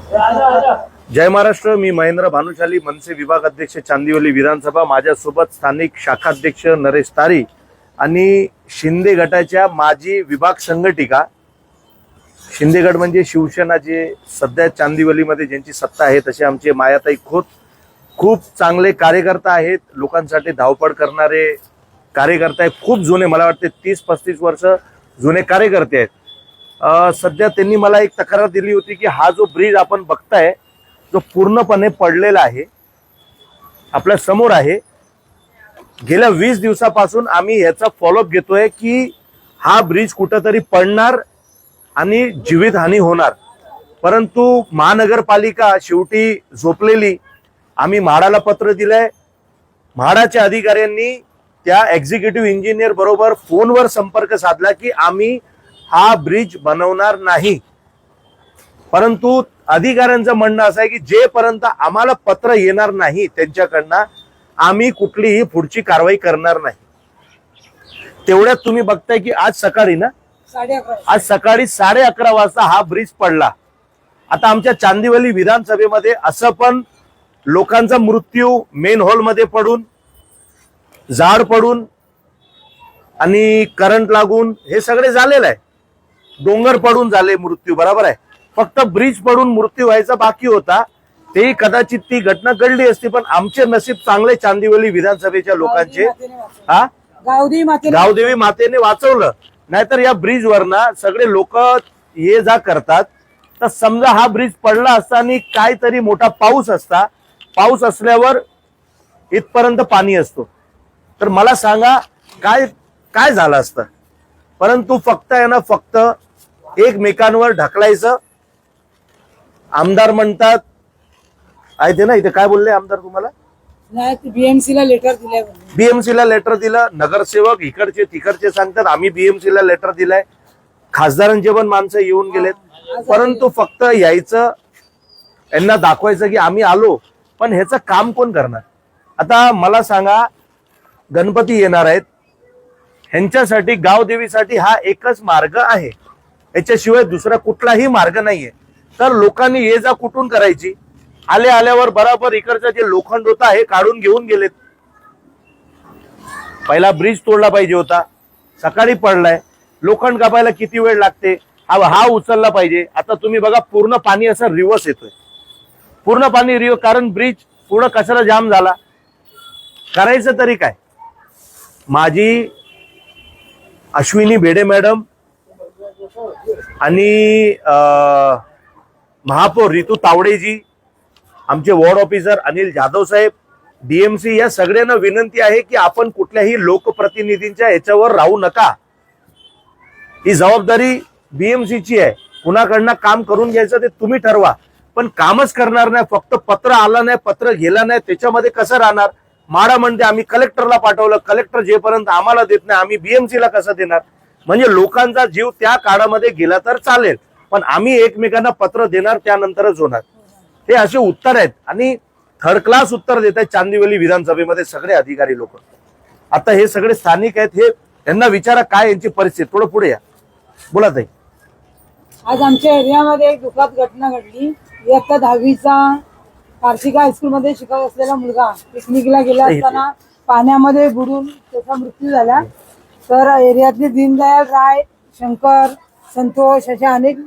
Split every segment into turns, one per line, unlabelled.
जय महाराष्ट्र। मी महेंद्र भानुशाली, मनसे विभाग अध्यक्ष, चांदिवली विधानसभा। माझ्यासोबत स्थानिक शाखाध्यक्ष नरेश तारी आणि शिंदे गटाच्या माजी विभाग संघटिका। शिंदे गट म्हणजे शिवसेना, जे सध्या चांदिवलीमध्ये ज्यांची सत्ता आहे, तसे आमचे मायाताई खोत खूप चांगले कार्यकर्ता आहेत, लोकांसाठी धावपळ करणारे कार्यकर्ते आहेत, खूप जुने, मला वाटते 30-35 वर्ष जुने कार्यकर्ते आहेत। सध्या त्यांनी मला एक तक्रार दिली होती की हा जो ब्रिज आपण बघताय, जो पूर्णपणे पडलेला आहे, आपल्या समोर आहे, गेल्या 20 दिवसापासून आम्ही याचा फॉलोअप घेतोय की हा ब्रिज कुठेतरी पडणार आणि जीवितहानी होणार, परंतु महानगरपालिका शेवटी झोपलेली। आम्ही म्हाडाला पत्र दिलंय, म्हाडाच्या अधिकाऱ्यांनी त्या एक्झिक्युटिव्ह इंजिनियर बरोबर फोनवर संपर्क साधला की आम्ही हा ब्रिज बनवणार नाही, परंतु अधिकाऱ्यांचं म्हणणं असं आहे की जेपर्यंत आम्हाला पत्र येणार नाही त्यांच्याकडनं आम्ही कुठलीही पुढची कारवाई करणार नाही। तेवढ्यात तुम्ही बघताय की आज सकाळी 11:30 वाजता हा ब्रिज पडला। आता आमच्या चांदिवली विधानसभेमध्ये असं पण लोकांचा मृत्यू मेन हॉल मध्ये पडून, झाड पडून आणि करंट लागून हे सगळे झालेलं आहे, डोंगर पडून झाले मृत्यू, बरोबर आहे। फक्त ब्रिज पडून मृत्यू व्हायचा बाकी होता, ते कदाचित ती घटना घडली असती, पण आमचे नसीब चांगले चांदिवली विधानसभेच्या लोकांचे, गावदेवी मातेने वाचवलं। नाहीतर या ब्रिज वरना सगळे लोक ये जा करतात। तर समजा हा ब्रिज पडला असता आणि काहीतरी मोठा पाऊस असता, पाऊस असल्यावर इथपर्यंत पाणी असतो, तर मला सांगा काय काय झालं असतं। परंतु फक्त आहे ना, फक्त एकमेकांवर ढकलायचं। आमदार म्हणतात आहे ते ना, इथे काय बोलले आमदार तुम्हाला?
बीएमसी ला लेटर दिलंय,
बीएमसी ला लेटर दिलं, नगरसेवक इकडचे तिकडचे सांगतात आम्ही बीएमसी ला लेटर दिलाय, खासदारांचे पण माणसं येऊन गेलेत, परंतु फक्त यायचं, यांना दाखवायचं की आम्ही आलो, पण ह्याचं काम कोण करणार? आता मला सांगा, गणपती येणार आहेत, ह्यांच्यासाठी गावदेवीसाठी हा एकच मार्ग आहे, याच्याशिवाय दुसरा कुठलाही मार्ग नाहीये। तर लोकांनी ये जा कुठून करायची? आल्यावर बराबर इकडचं जे लोखंड होता हे काढून घेऊन गेलेत। पहिला ब्रिज तोडला पाहिजे होता, सकाळी पडलाय, लोखंड कापायला किती वेळ लागते, हा उचलला पाहिजे। आता तुम्ही बघा, पूर्ण पाणी असं रिव्हर्स येतोय, पूर्ण पाणी रिव्हर्स, कारण ब्रिज पूर्ण कचरा जाम झाला। करायचं तरी काय? माझी अश्विनी भेडे मॅडम आणि महापौर रितू तावडेजी, आमचे वॉर्ड ऑफिसर अनिल जाधव साहेब, डीएमसी, या सगळ्यांना विनंती आहे की आपण कुठल्याही लोकप्रतिनिधींच्या याच्यावर राहू नका। ही जबाबदारी बीएमसीची आहे, कुणाकडनं काम करून घ्यायचं ते तुम्ही ठरवा, पण कामच करणार नाही, फक्त पत्र आलं नाही, पत्र गेलं नाही, त्याच्यामध्ये कसं राहणार? म्हाडा म्हणते आम्ही कलेक्टरला पाठवलं, कलेक्टर जेपर्यंत आम्हाला देत नाही आम्ही बीएमसीला कसं देणार? म्हणजे लोकांचा जीव त्या काळामध्ये गेला तर चालेल, पण आम्ही एकमेकांना पत्र देणार त्यानंतरच होणार। हे असे उत्तर आहेत आणि थर्ड क्लास उत्तर देत आहेत चांदिवली विधानसभेमध्ये सगळे अधिकारी लोक। आता हे सगळे स्थानिक आहेत, हे त्यांना विचारा काय यांची परिस्थिती। थोडं पुढे या, बोला ताई।
आज आमच्या एरियामध्ये एक दुःखद घटना घडली। इयत्ता 10वीचा कार्शिका हायस्कूल मध्ये शिकत असलेला मुलगा पिकनिकला गेला असताना पाण्यामध्ये बुडून त्याचा मृत्यू झाला। तर एरियातले दीनदयाल राय, शंकर, संतोष अशा अनेक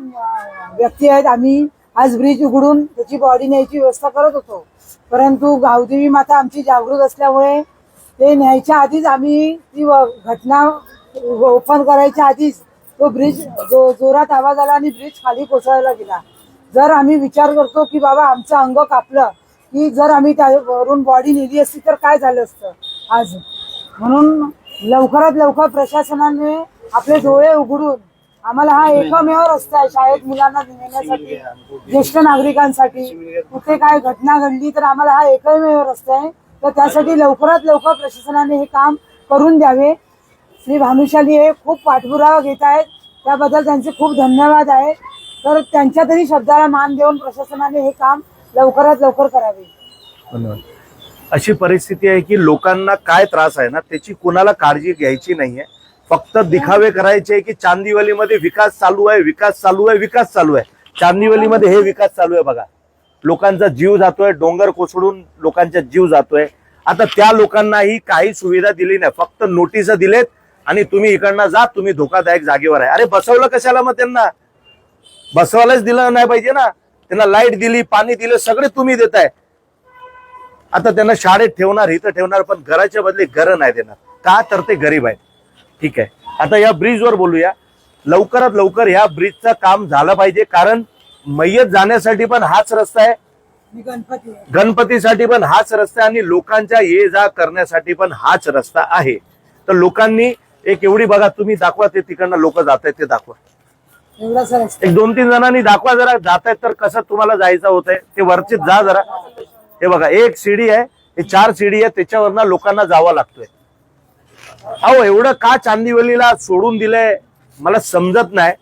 व्यक्ती आहेत। आम्ही आज ब्रिज उघडून त्याची बॉडी न्यायची व्यवस्था करत होतो, परंतु गावदेवी माता आमची जागृत असल्यामुळे ते न्यायच्या आधीच आम्ही ती घटना ओपन करायच्या आधीच तो ब्रिज जोरात आवाज आला आणि ब्रिज खाली कोसळायला गेला। जर आम्ही विचार करतो की बाबा आमचं अंग कापलं, की जर आम्ही त्यावरून बॉडी नेली असती तर काय झालं असतं आज। म्हणून लवकरात लवकर प्रशासनाने आपले डोळे उघडून आम्हाला हा एकमेव रस्ता आहे शाळेत मुलांना नेण्यासाठी, ज्येष्ठ नागरिकांसाठी, कुठे काय घटना घडली तर आम्हाला हा एकमेव रस्ता आहे। तर त्यासाठी लवकरात लवकर प्रशासनाने हे काम करून द्यावे। श्री भानुशाली हे खूप पाठपुरावा घेत आहेत, त्याबद्दल त्यांचे खूप धन्यवाद आहेत। तर त्यांच्या तरी शब्दाला मान देऊन प्रशासनाने हे काम लवकरात लवकर करावे।
धन्यवाद। अशी परिस्थिती आहे की लोकांना काय त्रास आहे ना, त्याची कुणाला काळजी घ्यायची नाहीये, फक्त दिखावे करायचे की चांदिवलीमध्ये विकास चालू आहे, विकास चालू आहे, विकास चालू आहे। चांदिवलीमध्ये हे विकास चालू आहे बघा. लोकांचा जीव जातोय, डोंगर कोसळून लोकांचा जीव जातोय. आता त्या लोकांनाही काही सुविधा दिली नाही, फक्त नोटीस दिलेत आणि तुम्ही इकडनं जा, तुम्ही धोकादायक जागेवर आहे. अरे बसवलं कशाला मग त्यांना? बसवायलाच दिलं नाही पाहिजे ना. त्यांना लाईट दिली, पाणी दिलं, सगळे तुम्ही देताय. आता त्यांना शाळेत ठेवणार, इथं ठेवणार, पण घराच्या बदली घर नाही देणार. का? तर ते गरीब आहेत. ठीक आहे, आता या ब्रिजवर बोलूया. लवकरात लवकर या ब्रिजचं काम झालं पाहिजे, कारण मय्यत जाण्यासाठी पण हाच रस्ता आहे, गणपतीसाठी पण हाच रस्ता आहे आणि लोकांच्या ये जा करण्यासाठी पण हाच रस्ता आहे. तर लोकांनी एक एवढी बघा, तुम्ही दाखवा ते तिकडनं लोक जात आहेत ते दाखवा. एक 2-3 जणांनी दाखवा जरा, जात आहेत तर कसं तुम्हाला जायचं होतंय ते वरचे जा जरा. हे बघा, एक सीडी आहे, हे 4 सीडी आहे, त्याच्यावरनं लोकांना जावं लागतोय. अहो एवढं का चांदिवलीला सोडून दिलंय मला समजत नाही.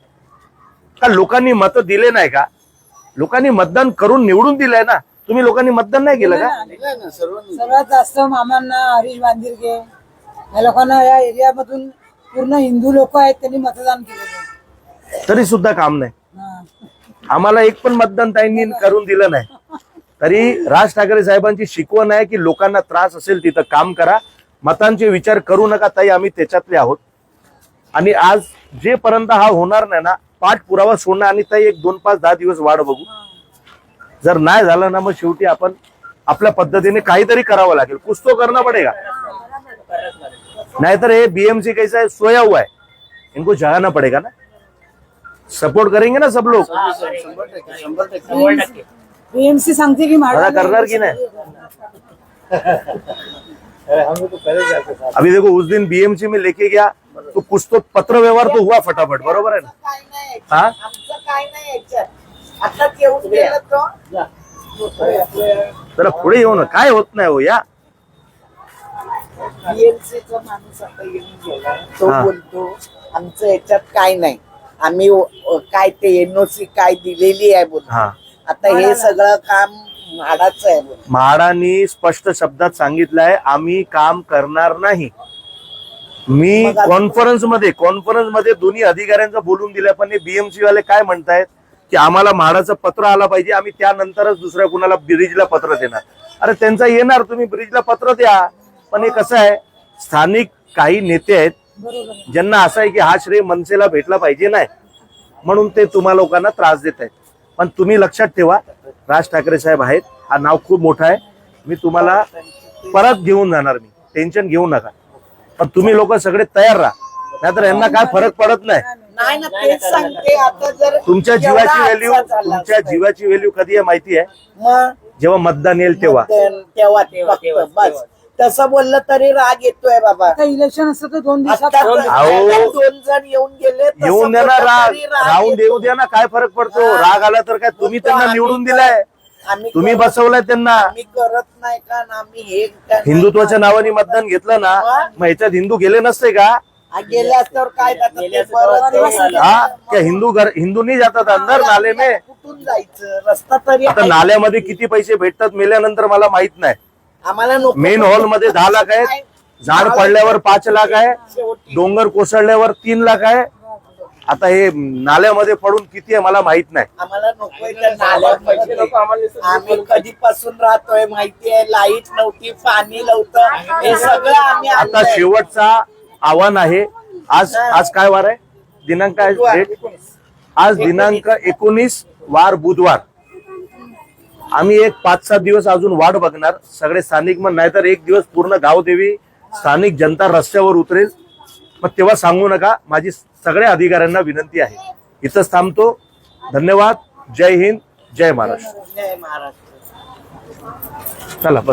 का लोकांनी मत दिले नाही का? लोकांनी मतदान करून निवडून दिलंय ना. तुम्ही लोकांनी मतदान नाही केलं का?
सर्वात जास्त मामांना, हरीश बांदिरगे या लोकांना, या एरियामधून पूर्ण हिंदू लोक आहेत, त्यांनी मतदान केलेलं.
तरी सुद्धा काम नाही. आम्हाला एक पण मतदान ताईंनी करून दिलं नाही. तरी राज ठाकरे साहेबांची शिकवण आहे की लोकांना त्रास असेल तिथं काम करा, मतांचे विचार करू नका. ताई आम्ही त्याच्यातले आहोत आणि आज जेपर्यंत हा होणार नाही ना, पाठपुरावा सोडणं. आणि ताई एक 2, 5, 10 दिवस वाढ बघू. जर नाही झालं ना, मग शेवटी आपण आपल्या पद्धतीने काहीतरी करावं लागेल. कुछ तो करना पडेगा. नाहीतर हे बीएमसी कैसा है, सोया हुआ है, इनको जगाना पडेगा ना. सपोर्ट करेंगे ना सब लोग.
बीएमसी सांगते की
मला करणार की नाही. अभी देखो उस दिन बीएमसी में लेके गया तो कुछ तो पत्र व्यवहार तो हुआ फटाफट, बरोबर है ना. हाँ जरा पुढे येऊ ना, काय होत नाही हो या.
बीएमसीचा माणूस आता येऊन गेला, तो
हा.
बोलतो आमचं याच्यात काय नाही, आम्ही काय ते एनओसी काय दिलेली आहे बोल.
हा,
आता हे सगळं काम म्हाडाचं आहे बोल.
म्हाडानी स्पष्ट शब्दात सांगितलंय आम्ही काम करणार नाही. मी कॉन्फरन्स मध्ये दोन्ही अधिकाऱ्यांचं बोलून दिलं, पण बीएमसी वाले काय म्हणतायत की आम्हाला म्हाडाचं पत्र आलं पाहिजे, आम्ही त्यानंतरच दुसऱ्या कुणाला ब्रिजला पत्र देणार. अरे त्यांचा येणार, तुम्ही ब्रिजला पत्र द्या. पण हे कसं आहे, स्थानिक काही नेते आहेत ज्यांना असं आहे की हा श्रेय मनसेला भेटला पाहिजे नाही, म्हणून ते तुम्हा लोकांना त्रास देत आहेत. पण तुम्ही लक्षात ठेवा, राज ठाकरे साहेब आहेत, हा नाव खूप मोठं आहे. मी तुम्हाला परत घेऊन जाणार, मी टेन्शन घेऊ नका. पण तुम्ही लोक सगळे तयार राहा, नाहीतर यांना काय फरक पडत नाही.
नाही ना, तेच सांगते. आता जर
तुमच्या जीवाची व्हॅल्यू कधी आहे माहिती आहे?
मग
जेव्हा मतदान येईल तेव्हा.
तेव्हा बस तसं बोललं तरी राग येतोय बाबा.
आता इलेक्शन असतं तर 2 दिवसात
आता 2 जण येऊन गेले, तसं
येऊन देणार,
बोललं
राग
तरी राग
राहून
येतो.
देऊ द्या ना, काय फरक पडतो. राग आला तर काय, तुम्ही त्यांना निवडून दिलाय,
आम्ही
तुम्ही बसवलाय त्यांना.
आम्ही करत नाही का ना, आम्ही हे करत
हिंदुत्वाच्या नावाने मतदान घेतलं ना, मग ह्याच्यात हिंदू गेले नसते का?
नाही. गेले असल्यावर काय जातं ते परत
हा, क्या हिंदू नाही जातात अंदर नाले में?
कुठून जायचं, रस्ता तरी
आता
आहे.
नाल्यामध्ये किती पैसे भेटतात मेल्यानंतर मला माहित नाही.
आम्हाला नको.
मेन हॉल मध्ये 10 लाख आहेत, झाड पडल्यावर 5 लाख आहे, डोंगर कोसळल्यावर 3 लाख आहे. आता हे नाल्यामध्ये पडून किती आहे मला माहित नाही.
आम्हाला नकोय त्या नाल्यामध्ये. आम्ही कधीपासून राहतोय माहिती आहे, लाईट नव्हती, पाणी नव्हतं, हे सगळं आम्ही
आता
आणलंय.
शेवटचा आव्हान आहे. आज काय वार आहे? दिनांक आहे डेट? आज दिनांक 19 वार बुधवार. आम्ही एक 5-7 दिवस अजून वाट बघणार, सगळे स्थानिक. मग नाहीतर एक दिवस पूर्ण गावदेवी स्थानिक जनता रस्त्यावर उतरेल. मग तेव्हा सांगू नका. माझी सगळ्या अधिकाऱ्यांना विनंती आहे. इथंच थांबतो. धन्यवाद. जय हिंद, जय महाराष्ट्र.
जय महाराष्ट्र.
चला.